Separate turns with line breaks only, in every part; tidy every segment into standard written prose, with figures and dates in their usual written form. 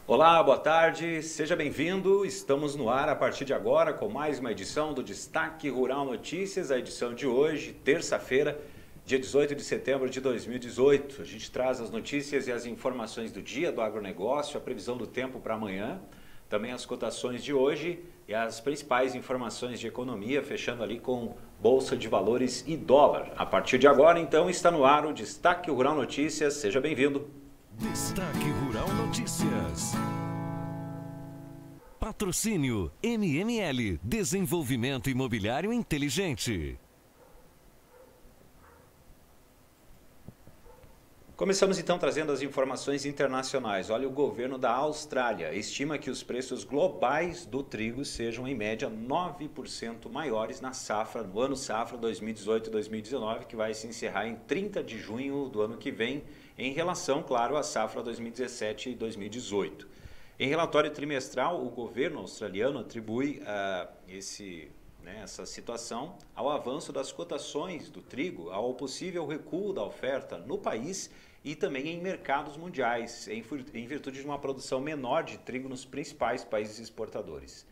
Olá, boa tarde, seja bem-vindo. Estamos no ar a partir de agora com mais uma edição do Destaque Rural Notícias, a edição de hoje, terça-feira, dia 18 de setembro de 2018. A gente traz as notícias e as informações do dia do agronegócio, a previsão do tempo para amanhã, também as cotações de hoje e as principais informações de economia, fechando ali com Bolsa de Valores e dólar. A partir de agora, então, está no ar o Destaque Rural Notícias. Seja bem-vindo.
Destaque Rural Notícias. Patrocínio MML, Desenvolvimento Imobiliário Inteligente.
Começamos então trazendo as informações internacionais. Olha, o governo da Austrália estima que os preços globais do trigo sejam em média 9% maiores no ano safra 2018-2019, que vai se encerrar em 30 de junho do ano que vem, em relação, claro, à safra 2017 e 2018. Em relatório trimestral, o governo australiano atribui essa situação ao avanço das cotações do trigo, ao possível recuo da oferta no país e também em mercados mundiais, em virtude de uma produção menor de trigo nos principais países exportadores.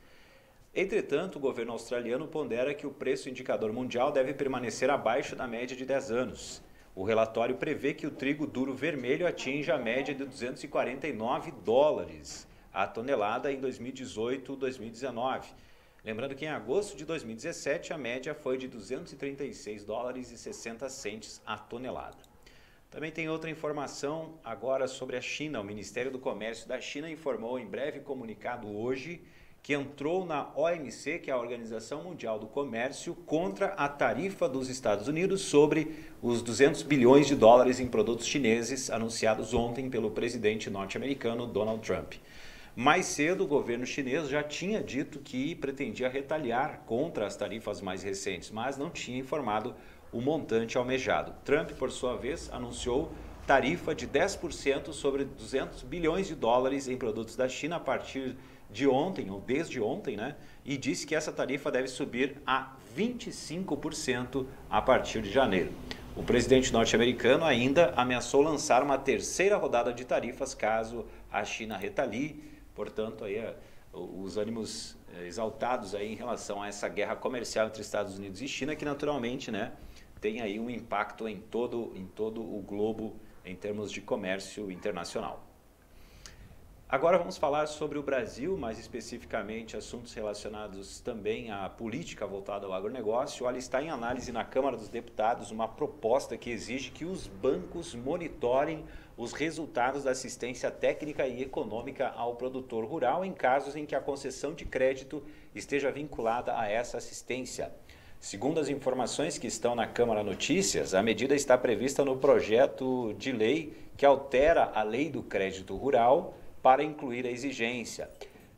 Entretanto, o governo australiano pondera que o preço indicador mundial deve permanecer abaixo da média de 10 anos. O relatório prevê que o trigo duro vermelho atinja a média de 249 dólares a tonelada em 2018-2019. Lembrando que em agosto de 2017 a média foi de 236 dólares e 60 centes a tonelada. Também tem outra informação agora sobre a China. O Ministério do Comércio da China informou em breve comunicado hoje que entrou na OMC, que é a Organização Mundial do Comércio, contra a tarifa dos Estados Unidos sobre os 200 bilhões de dólares em produtos chineses anunciados ontem pelo presidente norte-americano Donald Trump. Mais cedo, o governo chinês já tinha dito que pretendia retaliar contra as tarifas mais recentes, mas não tinha informado o montante almejado. Trump, por sua vez, anunciou tarifa de 10% sobre 200 bilhões de dólares em produtos da China a partir de ontem, ou desde ontem, e disse que essa tarifa deve subir a 25% a partir de janeiro. O presidente norte-americano ainda ameaçou lançar uma terceira rodada de tarifas caso a China retalie. Portanto, aí, os ânimos exaltados aí em relação a essa guerra comercial entre Estados Unidos e China, que naturalmente tem aí um impacto em todo o globo em termos de comércio internacional. Agora vamos falar sobre o Brasil, mais especificamente assuntos relacionados também à política voltada ao agronegócio. Olha, está em análise na Câmara dos Deputados uma proposta que exige que os bancos monitorem os resultados da assistência técnica e econômica ao produtor rural em casos em que a concessão de crédito esteja vinculada a essa assistência. Segundo as informações que estão na Câmara Notícias, a medida está prevista no projeto de lei que altera a Lei do Crédito Rural para incluir a exigência.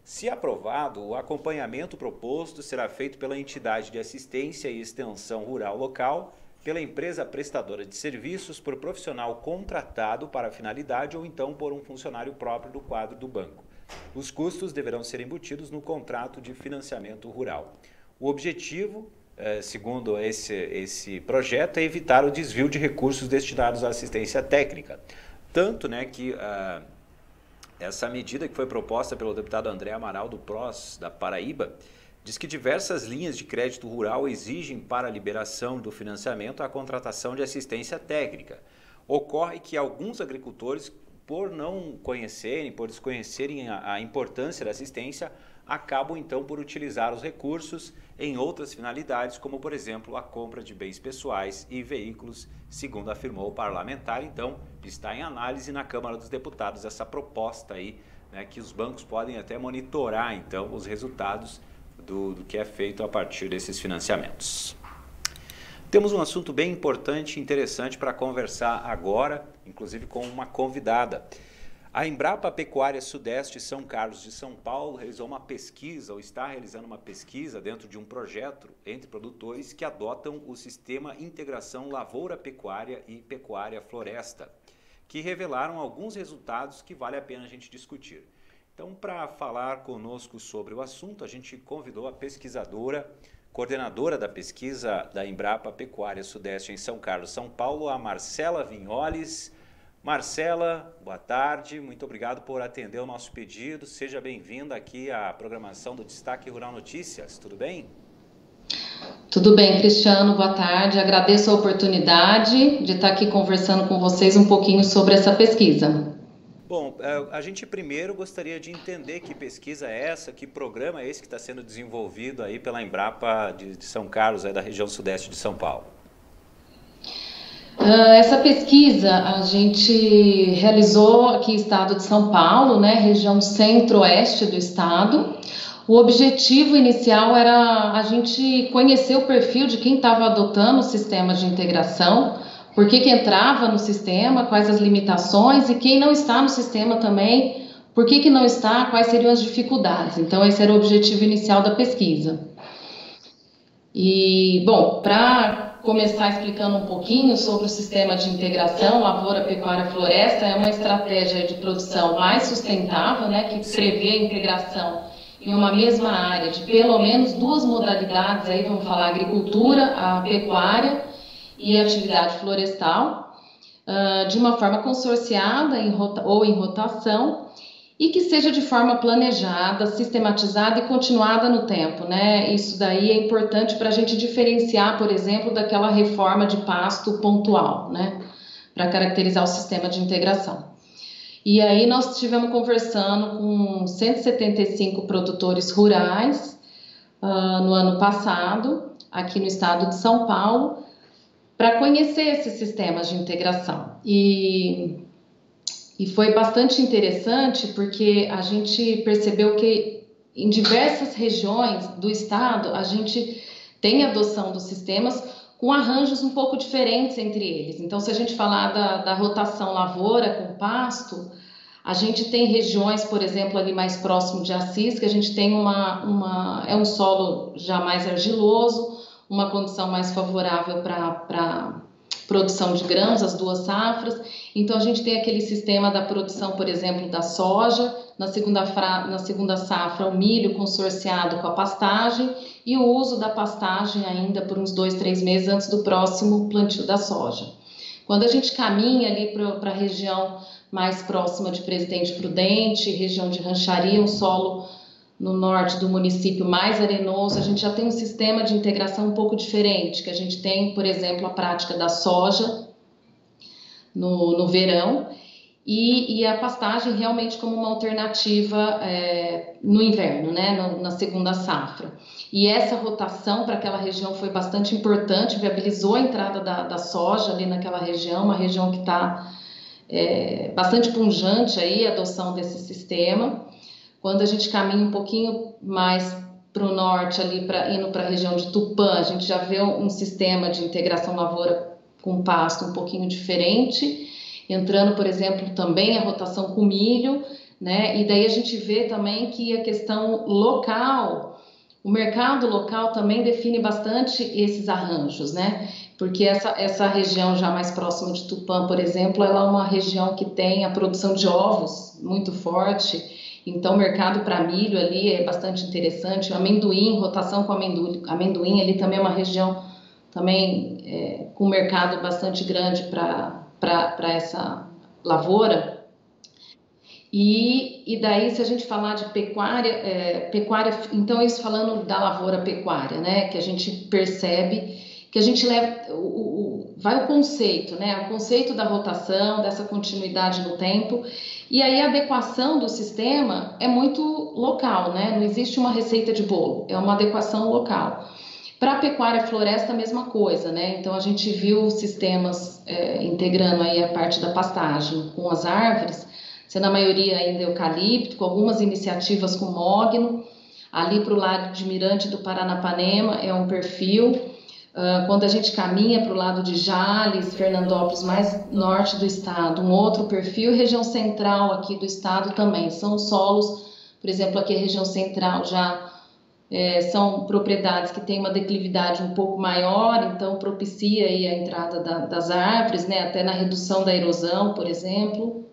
Se aprovado, o acompanhamento proposto será feito pela entidade de assistência e extensão rural local, pela empresa prestadora de serviços, por profissional contratado para a finalidade ou então por um funcionário próprio do quadro do banco. Os custos deverão ser embutidos no contrato de financiamento rural. O objetivo, segundo esse projeto, é evitar o desvio de recursos destinados à assistência técnica. Tanto que essa medida que foi proposta pelo deputado André Amaral do PROS da Paraíba diz que diversas linhas de crédito rural exigem para a liberação do financiamento a contratação de assistência técnica. Ocorre que alguns agricultores, por não conhecerem, por desconhecerem a importância da assistência, acabam então por utilizar os recursos em outras finalidades, como por exemplo a compra de bens pessoais e veículos, segundo afirmou o parlamentar. Então está em análise na Câmara dos Deputados essa proposta aí, que os bancos podem até monitorar então os resultados do que é feito a partir desses financiamentos. Temos um assunto bem importante e interessante para conversar agora, inclusive com uma convidada. A Embrapa Pecuária Sudeste São Carlos de São Paulo realizou uma pesquisa, ou está realizando uma pesquisa dentro de um projeto entre produtores que adotam o sistema Integração Lavoura-Pecuária e Pecuária-Floresta, que revelaram alguns resultados que vale a pena a gente discutir. Então, para falar conosco sobre o assunto, a gente convidou a pesquisadora, coordenadora da pesquisa da Embrapa Pecuária Sudeste em São Carlos, São Paulo, a Marcela Vinholes. Marcela, boa tarde, muito obrigado por atender o nosso pedido. Seja bem-vinda aqui à programação do Destaque Rural Notícias, tudo bem?
Tudo bem, Cristiano, boa tarde. Agradeço a oportunidade de estar aqui conversando com vocês um pouquinho sobre essa pesquisa.
Bom, a gente primeiro gostaria de entender que pesquisa é essa, que programa é esse que está sendo desenvolvido aí pela Embrapa de São Carlos, da região sudeste de São Paulo.
Essa pesquisa a gente realizou aqui no estado de São Paulo, né, região centro-oeste do estado. O objetivo inicial era a gente conhecer o perfil de quem estava adotando o sistema de integração, por que entrava no sistema, quais as limitações, e quem não está no sistema também, por que não está, quais seriam as dificuldades. Então esse era o objetivo inicial da pesquisa. E, bom, para começar explicando um pouquinho sobre o sistema de integração lavoura, pecuária, floresta, é uma estratégia de produção mais sustentável, né, que prevê a integração em uma mesma área de pelo menos duas modalidades, aí vamos falar agricultura, a pecuária e a atividade florestal, de uma forma consorciada ou em rotação, e que seja de forma planejada, sistematizada e continuada no tempo, né? Isso daí é importante para a gente diferenciar, por exemplo, daquela reforma de pasto pontual, né? Para caracterizar o sistema de integração. E aí nós estivemos conversando com 175 produtores rurais no ano passado, aqui no estado de São Paulo, para conhecer esses sistemas de integração. E foi bastante interessante porque a gente percebeu que em diversas regiões do estado a gente tem adoção dos sistemas com arranjos um pouco diferentes entre eles. Então, se a gente falar da rotação lavoura com pasto, a gente tem regiões, por exemplo, ali mais próximo de Assis, que a gente tem é um solo já mais argiloso, uma condição mais favorável para produção de grãos, as duas safras. Então a gente tem aquele sistema da produção, por exemplo, da soja, na segunda safra o milho consorciado com a pastagem e o uso da pastagem ainda por uns 2-3 meses antes do próximo plantio da soja. Quando a gente caminha ali para a região mais próxima de Presidente Prudente, região de Rancharia, um solo no norte do município mais arenoso, a gente já tem um sistema de integração um pouco diferente, que a gente tem, por exemplo, a prática da soja no verão e a pastagem realmente como uma alternativa no inverno, né, na segunda safra. E essa rotação para aquela região foi bastante importante, viabilizou a entrada da soja ali naquela região, uma região que está bastante pujante aí, a adoção desse sistema. Quando a gente caminha um pouquinho mais para o norte, ali indo para a região de Tupã, a gente já vê um sistema de integração lavoura com pasto um pouquinho diferente, entrando, por exemplo, também a rotação com milho, né? E daí a gente vê também que a questão local, o mercado local também define bastante esses arranjos, né? Porque essa região já mais próxima de Tupã, por exemplo, ela é uma região que tem a produção de ovos muito forte. Então, o mercado para milho ali é bastante interessante. O amendoim, rotação com amendoim ali também é uma região também com mercado bastante grande para essa lavoura. E daí, se a gente falar de pecuária, então isso falando da lavoura pecuária, né, que a gente percebe que a gente leva, vai o conceito, né, o conceito da rotação, dessa continuidade no tempo, e aí a adequação do sistema é muito local, né, não existe uma receita de bolo, é uma adequação local. Para a pecuária floresta, a mesma coisa, né, então a gente viu sistemas integrando aí a parte da pastagem com as árvores, sendo a maioria ainda eucalipto, com algumas iniciativas com mogno, ali para o lado de Mirante do Paranapanema é um perfil. Quando a gente caminha para o lado de Jales, Fernandópolis, mais norte do estado, um outro perfil, e região central aqui do estado também. São solos, por exemplo, aqui a região central já são propriedades que têm uma declividade um pouco maior, então propicia aí a entrada das árvores, né, até na redução da erosão, por exemplo,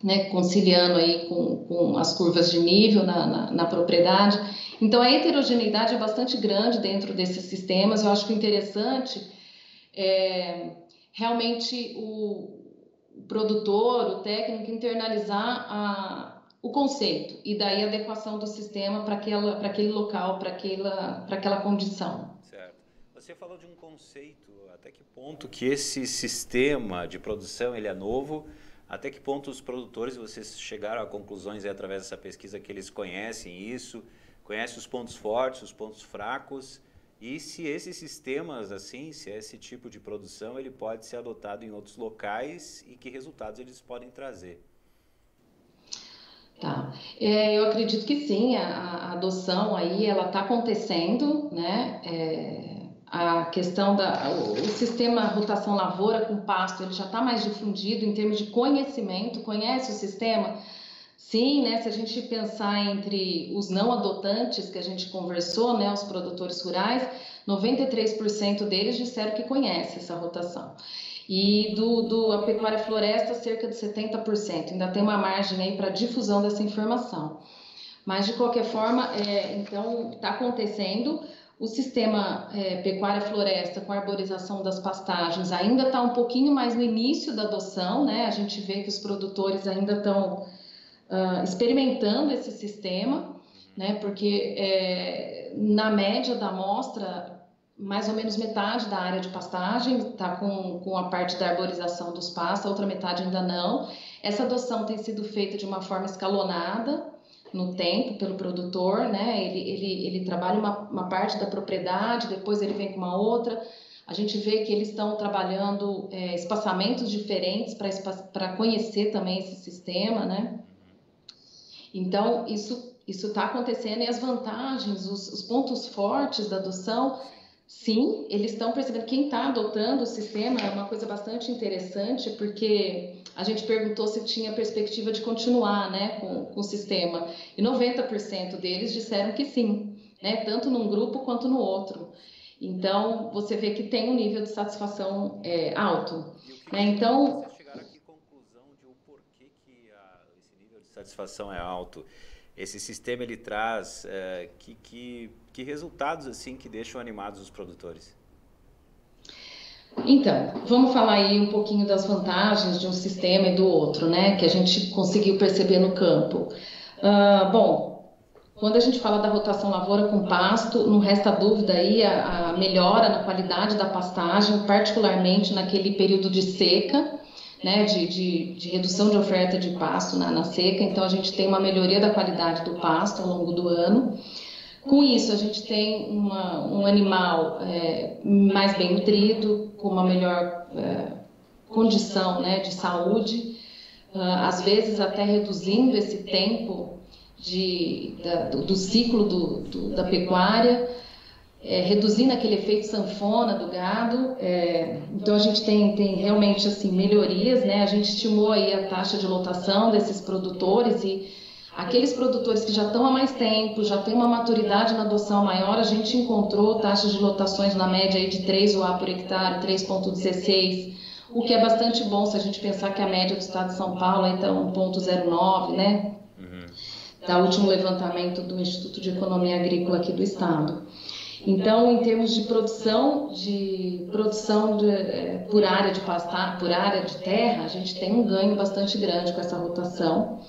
né, conciliando aí com as curvas de nível na propriedade. Então, a heterogeneidade é bastante grande dentro desses sistemas. Eu acho que o interessante é realmente o produtor, o técnico, internalizar o conceito e daí a adequação do sistema para aquele local, para aquela condição.
Certo. Você falou de um conceito, até que ponto que esse sistema de produção ele é novo, até que ponto os produtores, vocês chegaram a conclusões através dessa pesquisa que eles conhecem isso, conhecem os pontos fortes, os pontos fracos, e se esses sistemas, assim, se esse tipo de produção, ele pode ser adotado em outros locais e que resultados eles podem trazer?
Tá. Eu acredito que sim, a adoção aí, ela está acontecendo, né? A questão o sistema rotação lavoura com pasto, ele já está mais difundido em termos de conhecimento, conhece o sistema? Sim, né? Se a gente pensar entre os não adotantes que a gente conversou, né? Os produtores rurais, 93% deles disseram que conhece essa rotação. E a pecuária floresta, cerca de 70%. Ainda tem uma margem aí para difusão dessa informação. Mas, de qualquer forma, então, está acontecendo. O sistema pecuária floresta com arborização das pastagens ainda está um pouquinho mais no início da adoção, né? A gente vê que os produtores ainda estão experimentando esse sistema, né? Porque na média da amostra, mais ou menos metade da área de pastagem está com a parte da arborização dos pastos, a outra metade ainda não. Essa adoção tem sido feita de uma forma escalonada no tempo pelo produtor, né? Ele trabalha uma parte da propriedade, depois ele vem com uma outra. A gente vê que eles estão trabalhando espaçamentos diferentes para conhecer também esse sistema, né? Então, isso está acontecendo e as vantagens, os pontos fortes da adoção, sim, eles estão percebendo. Quem está adotando o sistema é uma coisa bastante interessante, porque a gente perguntou se tinha perspectiva de continuar, né, com o sistema, e 90% deles disseram que sim, né, tanto num grupo quanto no outro. Então, você vê que tem um nível de satisfação alto. Né? Então,
vocês chegaram a que conclusão de o porquê que esse nível de satisfação é alto? Esse sistema ele traz que resultados assim que deixam animados os produtores?
Então, vamos falar aí um pouquinho das vantagens de um sistema e do outro, né? Que a gente conseguiu perceber no campo. Bom, quando a gente fala da rotação lavoura com pasto, não resta dúvida aí a melhora na qualidade da pastagem, particularmente naquele período de seca, né, de redução de oferta de pasto na seca. Então, a gente tem uma melhoria da qualidade do pasto ao longo do ano. Com isso, a gente tem um animal mais bem nutrido, com uma melhor condição, né, de saúde, às vezes até reduzindo esse tempo do ciclo da pecuária, reduzindo aquele efeito sanfona do gado. Então a gente tem realmente assim melhorias, né? A gente estimou aí a taxa de lotação desses produtores e aqueles produtores que já estão há mais tempo, já têm uma maturidade na adoção maior, a gente encontrou taxas de lotações na média aí de 3 UA por hectare, 3,16, o que é bastante bom se a gente pensar que a média do estado de São Paulo é então 1,09, né? Da último levantamento do Instituto de Economia Agrícola aqui do estado. Então, em termos de produção por área de pastar, por área de terra, a gente tem um ganho bastante grande com essa rotação.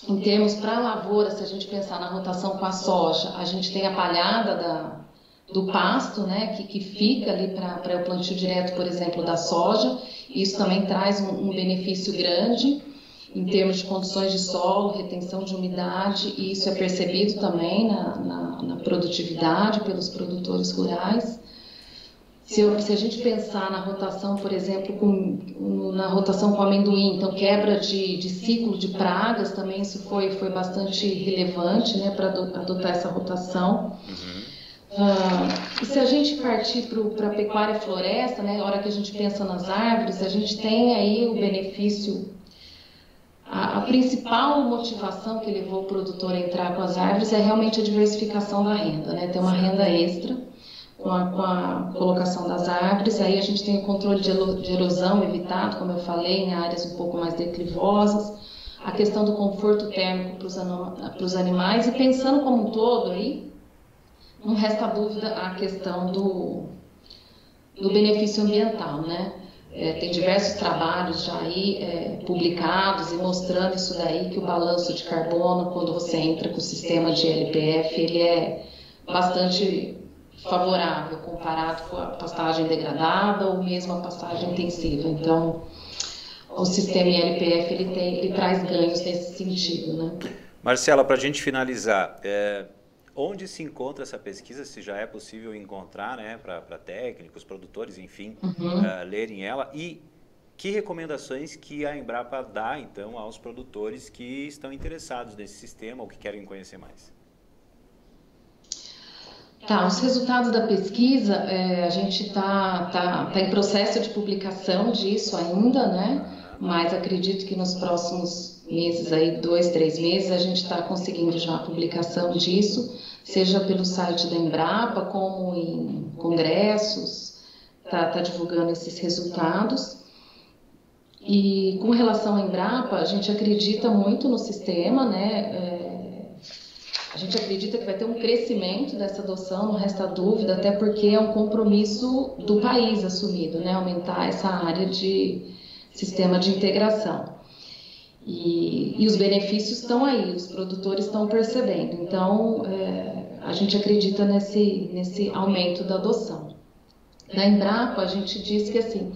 Em termos para a lavoura, se a gente pensar na rotação com a soja, a gente tem a palhada do pasto, né, que fica ali para o plantio direto, por exemplo, da soja. Isso também traz um benefício grande em termos de condições de solo, retenção de umidade, e isso é percebido também na produtividade pelos produtores rurais. Se a gente pensar na rotação, por exemplo, na rotação com amendoim, então quebra de ciclo de pragas, também isso foi bastante relevante, né, para adotar essa rotação. E se a gente partir para a pecuária floresta, né, na hora que a gente pensa nas árvores, a gente tem aí o benefício. A principal motivação que levou o produtor a entrar com as árvores é realmente a diversificação da renda, né? Ter uma renda extra com a colocação das árvores. Aí a gente tem o controle de erosão evitado, como eu falei, em áreas um pouco mais declivosas, a questão do conforto térmico para os animais, e pensando como um todo aí, não resta dúvida a questão do benefício ambiental, né? tem diversos trabalhos já aí publicados e mostrando isso daí, que o balanço de carbono, quando você entra com o sistema de LPF, ele é bastante favorável comparado com a pastagem degradada ou mesmo a pastagem intensiva. Então, o sistema LPF ele traz ganhos nesse sentido, né?
Marcela, para a gente finalizar, onde se encontra essa pesquisa, se já é possível encontrar, né, para técnicos, produtores, enfim, lerem ela, e que recomendações que a Embrapa dá, então, aos produtores que estão interessados nesse sistema ou que querem conhecer mais?
Tá, os resultados da pesquisa, a gente está em processo de publicação disso ainda, né? Mas acredito que nos próximos meses, aí 2, 3 meses, a gente está conseguindo já a publicação disso, seja pelo site da Embrapa, como em congressos, tá divulgando esses resultados. E com relação à Embrapa, a gente acredita muito no sistema, né? A gente acredita que vai ter um crescimento dessa adoção, não resta dúvida, até porque é um compromisso do país assumido, né? Aumentar essa área de sistema de integração. E os benefícios estão aí, os produtores estão percebendo. Então, a gente acredita nesse aumento da adoção. Na Embrapa, a gente diz que assim,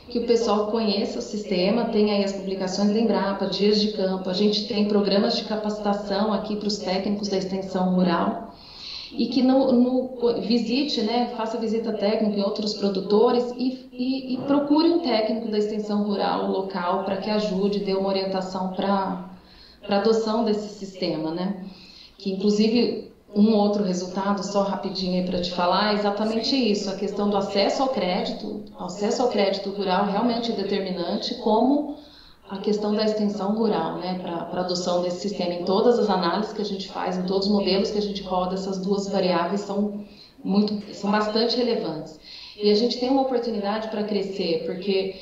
que o pessoal conheça o sistema, tem aí as publicações da Embrapa, dias de campo, a gente tem programas de capacitação aqui para os técnicos da extensão rural, e que visite, né, faça visita técnica em outros produtores e procure um técnico da extensão rural local para que ajude, dê uma orientação para a adoção desse sistema, né? Que inclusive um outro resultado, só rapidinho aí para te falar, é exatamente isso, a questão do acesso ao crédito rural realmente é determinante, como a questão da extensão rural, né, para a adoção desse sistema. Em todas as análises que a gente faz, em todos os modelos que a gente roda, essas duas variáveis são bastante relevantes. E a gente tem uma oportunidade para crescer, porque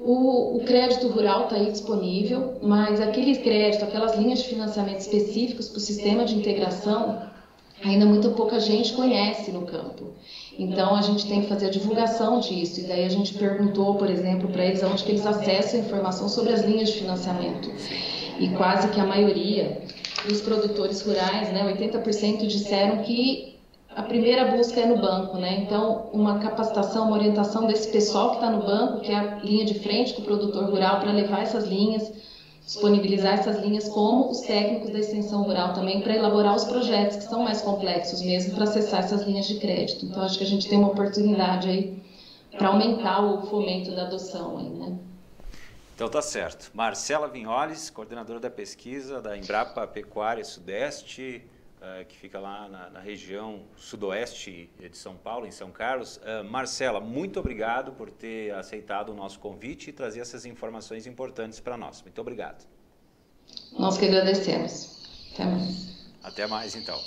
o crédito rural está aí disponível, mas aquele crédito, aquelas linhas de financiamento específicos para o sistema de integração, ainda muito pouca gente conhece no campo. Então, a gente tem que fazer a divulgação disso. E daí a gente perguntou, por exemplo, para eles onde que eles acessam a informação sobre as linhas de financiamento. E quase que a maioria dos produtores rurais, né, 80% disseram que a primeira busca é no banco, né? Então, uma capacitação, uma orientação desse pessoal que está no banco, que é a linha de frente com o produtor rural, para levar essas linhas, disponibilizar essas linhas, como os técnicos da extensão rural também, para elaborar os projetos que são mais complexos mesmo, para acessar essas linhas de crédito. Então, acho que a gente tem uma oportunidade aí para aumentar o fomento da adoção aí, né?
Então tá certo. Marcela Vinholes, coordenadora da pesquisa da Embrapa Pecuária Sudeste, que fica lá na região sudoeste de São Paulo, em São Carlos. Marcela, muito obrigado por ter aceitado o nosso convite e trazer essas informações importantes para nós. Muito obrigado.
Nós que agradecemos. Até mais.
Até mais, então.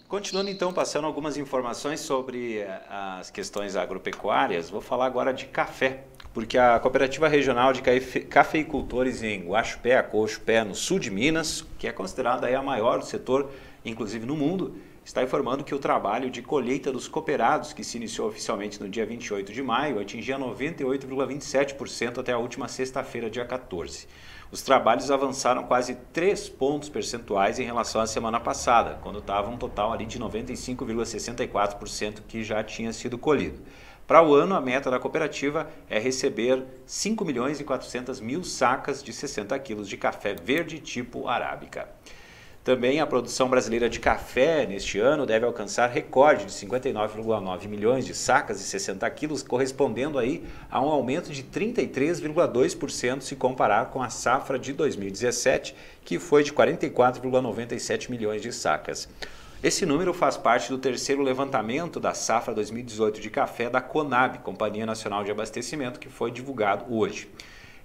Continuando, então, passando algumas informações sobre as questões agropecuárias, vou falar agora de café, porque a Cooperativa Regional de Cafeicultores em Guaxupé, Acoxupé, no sul de Minas, que é considerada aí a maior do setor, inclusive no mundo, está informando que o trabalho de colheita dos cooperados, que se iniciou oficialmente no dia 28 de maio, atingia 98,27% até a última sexta-feira, dia 14. Os trabalhos avançaram quase 3 pontos percentuais em relação à semana passada, quando estava um total ali de 95,64% que já tinha sido colhido. Para o ano, a meta da cooperativa é receber 5.400.000 sacas de 60 quilos de café verde tipo arábica. Também a produção brasileira de café neste ano deve alcançar recorde de 59,9 milhões de sacas de 60 quilos, correspondendo aí a um aumento de 33,2% se comparar com a safra de 2017, que foi de 44,97 milhões de sacas. Esse número faz parte do terceiro levantamento da safra 2018 de café da Conab, Companhia Nacional de Abastecimento, que foi divulgado hoje.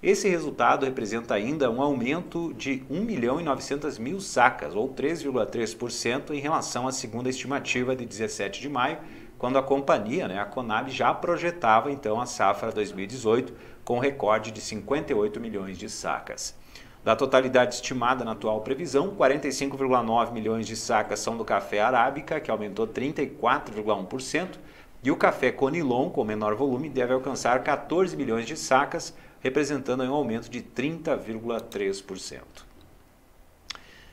Esse resultado representa ainda um aumento de 1.900.000 sacas, ou 3,3% em relação à segunda estimativa de 17 de maio, quando a companhia, a Conab, já projetava então a safra 2018 com recorde de 58 milhões de sacas. Da totalidade estimada na atual previsão, 45,9 milhões de sacas são do café arábica, que aumentou 34,1%, E o café Conilon, com menor volume, deve alcançar 14 milhões de sacas, representando um aumento de 30,3%.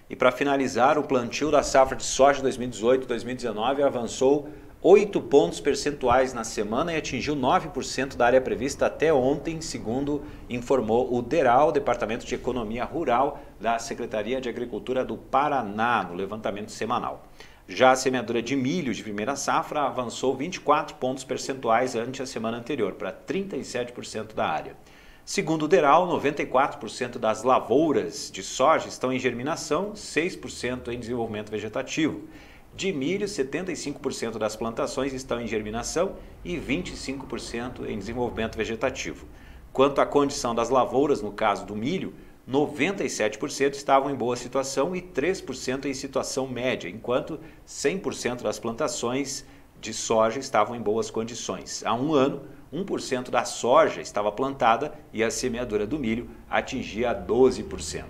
E para finalizar, o plantio da safra de soja 2018-2019 avançou 8 pontos percentuais na semana e atingiu 9% da área prevista até ontem, segundo informou o DERAL, Departamento de Economia Rural da Secretaria de Agricultura do Paraná, no levantamento semanal. Já a semeadura de milho de primeira safra avançou 24 pontos percentuais ante a semana anterior, para 37% da área. Segundo o DERAL, 94% das lavouras de soja estão em germinação, 6% em desenvolvimento vegetativo. De milho, 75% das plantações estão em germinação e 25% em desenvolvimento vegetativo. Quanto à condição das lavouras, no caso do milho, 97% estavam em boa situação e 3% em situação média, enquanto 100% das plantações de soja estavam em boas condições. Há um ano, 1% da soja estava plantada e a semeadura do milho atingia 12%.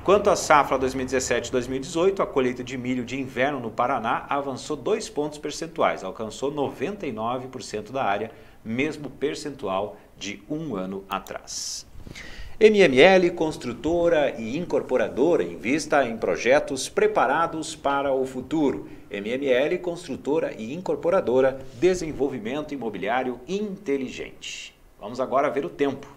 Quanto à safra 2017-2018, a colheita de milho de inverno no Paraná avançou 2 pontos percentuais, alcançou 99% da área, mesmo percentual de um ano atrás. MML, construtora e incorporadora, invista em projetos preparados para o futuro. MML, construtora e incorporadora, desenvolvimento imobiliário inteligente. Vamos agora ver o tempo.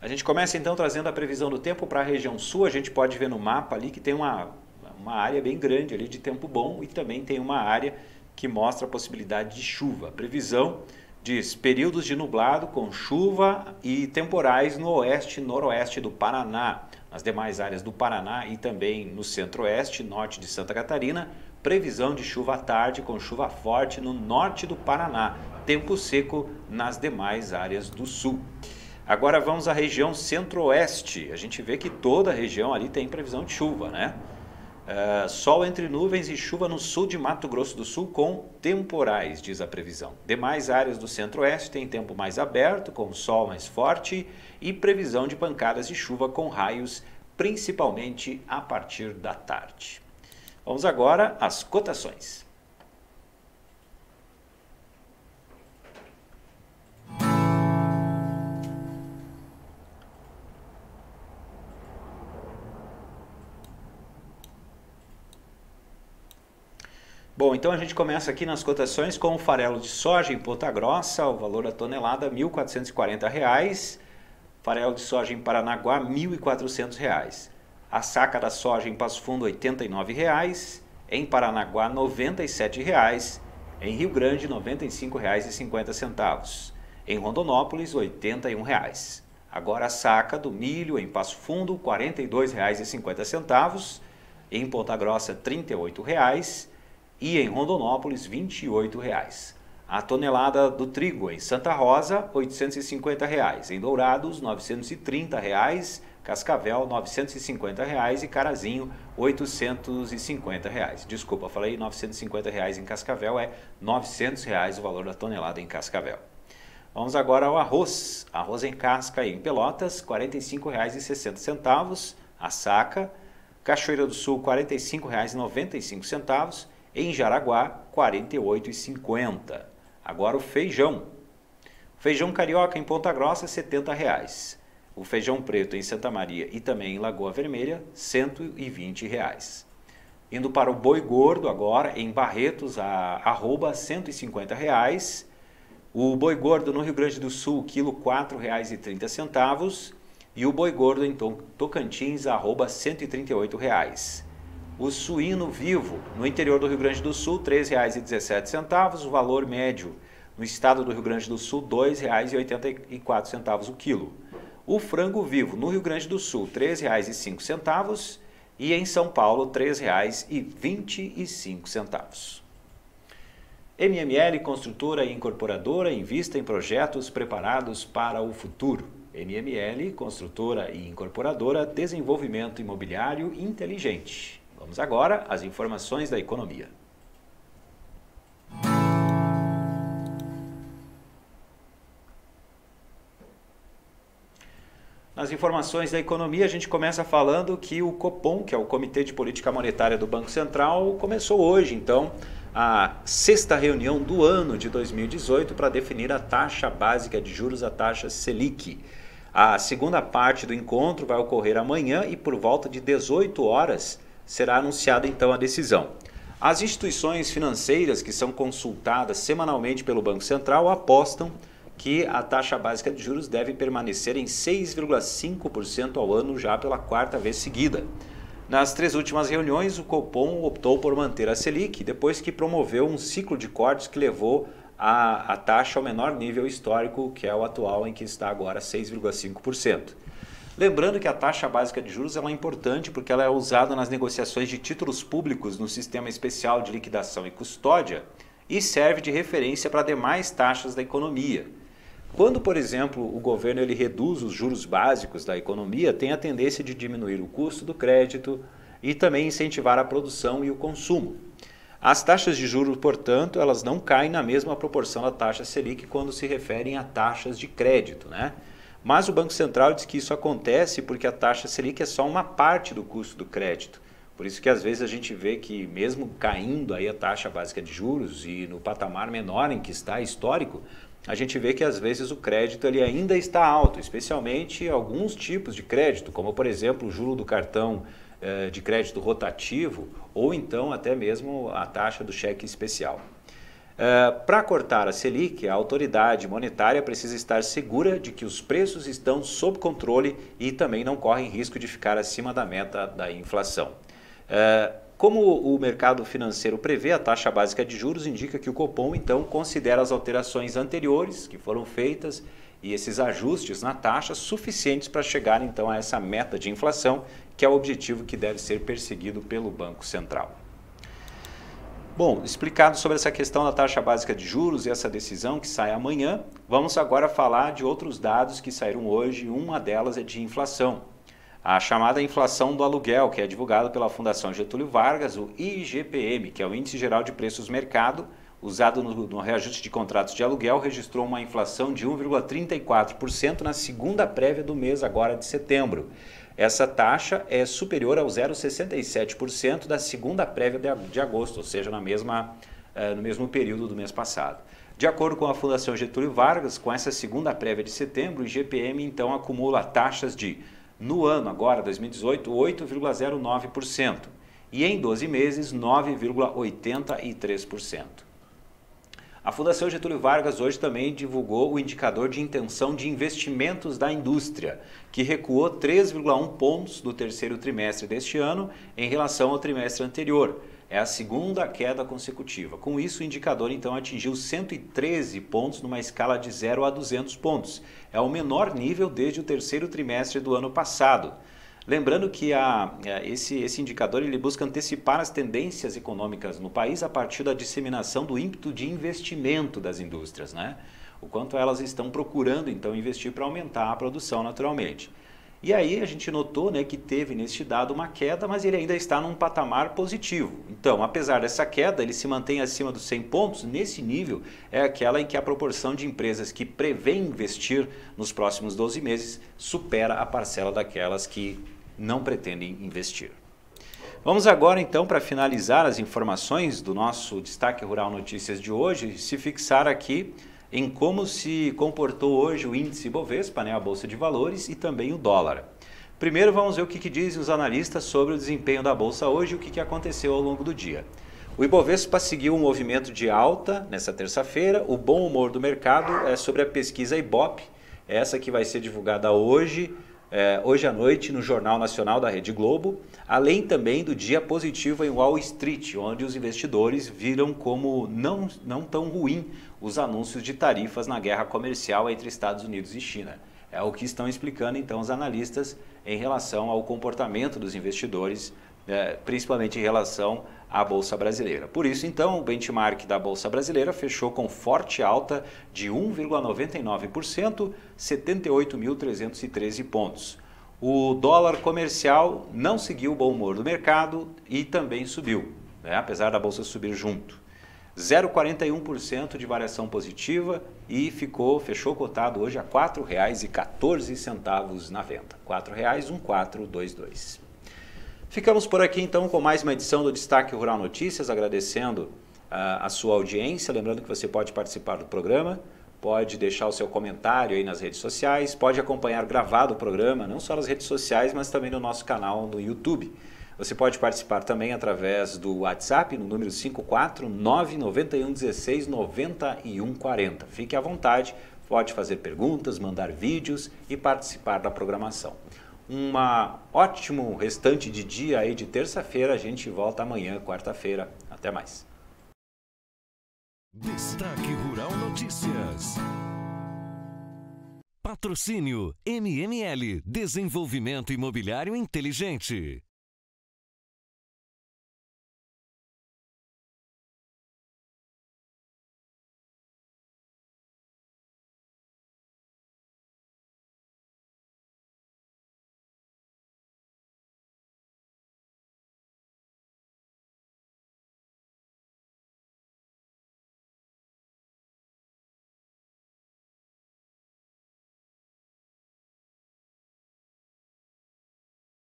A gente começa então trazendo a previsão do tempo para a região sul. A gente pode ver no mapa ali que tem uma área bem grande ali de tempo bom e também tem uma área que mostra a possibilidade de chuva. A previsão diz períodos de nublado com chuva e temporais no oeste e noroeste do Paraná. Nas demais áreas do Paraná e também no centro-oeste, norte de Santa Catarina, previsão de chuva à tarde com chuva forte no norte do Paraná. Tempo seco nas demais áreas do sul. Agora vamos à região centro-oeste. A gente vê que toda a região ali tem previsão de chuva, né? Sol entre nuvens e chuva no sul de Mato Grosso do Sul com temporais, diz a previsão. Demais áreas do centro-oeste têm tempo mais aberto, com sol mais forte e previsão de pancadas de chuva com raios, principalmente a partir da tarde. Vamos agora às cotações. Bom, então a gente começa aqui nas cotações com o farelo de soja em Ponta Grossa, o valor da tonelada R$ 1.440. Farelo de soja em Paranaguá, R$ 1.400. A saca da soja em Passo Fundo, R$ 89,00. Em Paranaguá, R$ 97,00. Em Rio Grande, R$ 95,50. Em Rondonópolis, R$ 81,00. Agora a saca do milho em Passo Fundo, R$ 42,50. Em Ponta Grossa, R$ 38,00. E em Rondonópolis, R$ 28,00. A tonelada do trigo em Santa Rosa, R$ 850,00. Em Dourados, R$ 930,00. Cascavel, R$ 950,00. E Carazinho, R$ 850,00. Desculpa, falei R$ 950,00 em Cascavel, é R$ 900,00 o valor da tonelada em Cascavel. Vamos agora ao arroz. Arroz em casca em Pelotas, R$ 45,60 a saca. Cachoeira do Sul, R$ 45,95. Em Jaraguá, R$ 48,50. Agora o feijão. Feijão carioca em Ponta Grossa, R$ 70,00. O feijão preto em Santa Maria e também em Lagoa Vermelha, R$ 120,00. Indo para o boi gordo agora, em Barretos, a arroba, R$ 150,00. O boi gordo no Rio Grande do Sul, quilo R$ 4,30. E o boi gordo em Tocantins, arroba, R$ 138,00. O suíno vivo, no interior do Rio Grande do Sul, R$ 3,17, o valor médio no estado do Rio Grande do Sul, R$ 2,84 o quilo. O frango vivo, no Rio Grande do Sul, R$ 3,05 e em São Paulo, R$ 3,25. MML, construtora e incorporadora, invista em projetos preparados para o futuro. MML, construtora e incorporadora, desenvolvimento imobiliário inteligente. Vamos agora às informações da economia. Nas informações da economia, a gente começa falando que o Copom, que é o Comitê de Política Monetária do Banco Central, começou hoje, então, a 6ª reunião do ano de 2018 para definir a taxa básica de juros, a taxa Selic. A segunda parte do encontro vai ocorrer amanhã e por volta de 18 horas será anunciada então a decisão. As instituições financeiras que são consultadas semanalmente pelo Banco Central apostam que a taxa básica de juros deve permanecer em 6,5% ao ano já pela 4ª vez seguida. Nas 3 últimas reuniões, o Copom optou por manter a Selic, depois que promoveu um ciclo de cortes que levou a taxa ao menor nível histórico, que é o atual, em que está agora 6,5%. Lembrando que a taxa básica de juros é importante porque ela é usada nas negociações de títulos públicos no Sistema Especial de Liquidação e Custódia e serve de referência para demais taxas da economia. Quando, por exemplo, o governo reduz os juros básicos da economia, tem a tendência de diminuir o custo do crédito e também incentivar a produção e o consumo. As taxas de juros, portanto, elas não caem na mesma proporção da taxa Selic quando se referem a taxas de crédito, né? Mas o Banco Central diz que isso acontece porque a taxa Selic é só uma parte do custo do crédito. Por isso que às vezes a gente vê que mesmo caindo aí a taxa básica de juros e no patamar menor em que está histórico, a gente vê que às vezes o crédito ele ainda está alto, especialmente alguns tipos de crédito, como por exemplo o juro do cartão de crédito rotativo ou então até mesmo a taxa do cheque especial. Para cortar a Selic, a autoridade monetária precisa estar segura de que os preços estão sob controle e também não correm risco de ficar acima da meta da inflação. Como o mercado financeiro prevê, a taxa básica de juros indica que o Copom, então, considera as alterações anteriores que foram feitas e esses ajustes na taxa suficientes para chegar, então, a essa meta de inflação, que é o objetivo que deve ser perseguido pelo Banco Central. Bom, explicado sobre essa questão da taxa básica de juros e essa decisão que sai amanhã, vamos agora falar de outros dados que saíram hoje, uma delas é de inflação. A chamada inflação do aluguel, que é divulgada pela Fundação Getúlio Vargas, o IGPM, que é o Índice Geral de Preços Mercado, usado no reajuste de contratos de aluguel, registrou uma inflação de 1,34% na segunda prévia do mês agora de setembro. Essa taxa é superior ao 0,67% da segunda prévia de agosto, ou seja, no mesmo período do mês passado. De acordo com a Fundação Getúlio Vargas, com essa segunda prévia de setembro, o IGPM então acumula taxas de, no ano agora, 2018, 8,09% e em 12 meses, 9,83%. A Fundação Getúlio Vargas hoje também divulgou o indicador de intenção de investimentos da indústria, que recuou 3,1 pontos no terceiro trimestre deste ano em relação ao trimestre anterior. É a segunda queda consecutiva. Com isso, o indicador então atingiu 113 pontos numa escala de 0 a 200 pontos. É o menor nível desde o terceiro trimestre do ano passado. Lembrando que esse indicador ele busca antecipar as tendências econômicas no país a partir da disseminação do ímpeto de investimento das indústrias, né? O quanto elas estão procurando então investir para aumentar a produção naturalmente. E aí a gente notou, né, que teve neste dado uma queda, mas ele ainda está num patamar positivo. Então, apesar dessa queda, ele se mantém acima dos 100 pontos. Nesse nível é aquela em que a proporção de empresas que prevêem investir nos próximos 12 meses supera a parcela daquelas que não pretendem investir. Vamos agora então, para finalizar as informações do nosso Destaque Rural Notícias de hoje, se fixar aqui em como se comportou hoje o índice Bovespa, né, a Bolsa de Valores, e também o dólar. Primeiro vamos ver o que dizem os analistas sobre o desempenho da Bolsa hoje e o que aconteceu ao longo do dia. O Ibovespa seguiu um movimento de alta nessa terça-feira. O bom humor do mercado é sobre a pesquisa Ibope, essa que vai ser divulgada hoje à noite no Jornal Nacional da Rede Globo, além também do dia positivo em Wall Street, onde os investidores viram como não tão ruim os anúncios de tarifas na guerra comercial entre Estados Unidos e China. É o que estão explicando então os analistas em relação ao comportamento dos investidores, principalmente em relação à Bolsa Brasileira. Por isso, então, o benchmark da Bolsa Brasileira fechou com forte alta de 1,99%, 78.313 pontos. O dólar comercial não seguiu o bom humor do mercado e também subiu, né, apesar da Bolsa subir junto. 0,41% de variação positiva e fechou cotado hoje a R$ 4,14 na venda. R$ 4,1422. Ficamos por aqui então com mais uma edição do Destaque Rural Notícias, agradecendo a sua audiência, lembrando que você pode participar do programa, pode deixar o seu comentário aí nas redes sociais, pode acompanhar gravado o programa, não só nas redes sociais, mas também no nosso canal no YouTube. Você pode participar também através do WhatsApp, no número 54991169140. Fique à vontade, pode fazer perguntas, mandar vídeos e participar da programação. Um ótimo restante de dia aí de terça-feira, a gente volta amanhã, quarta-feira. Até mais.
Destaque Rural Notícias. Patrocínio MML, Desenvolvimento Imobiliário Inteligente.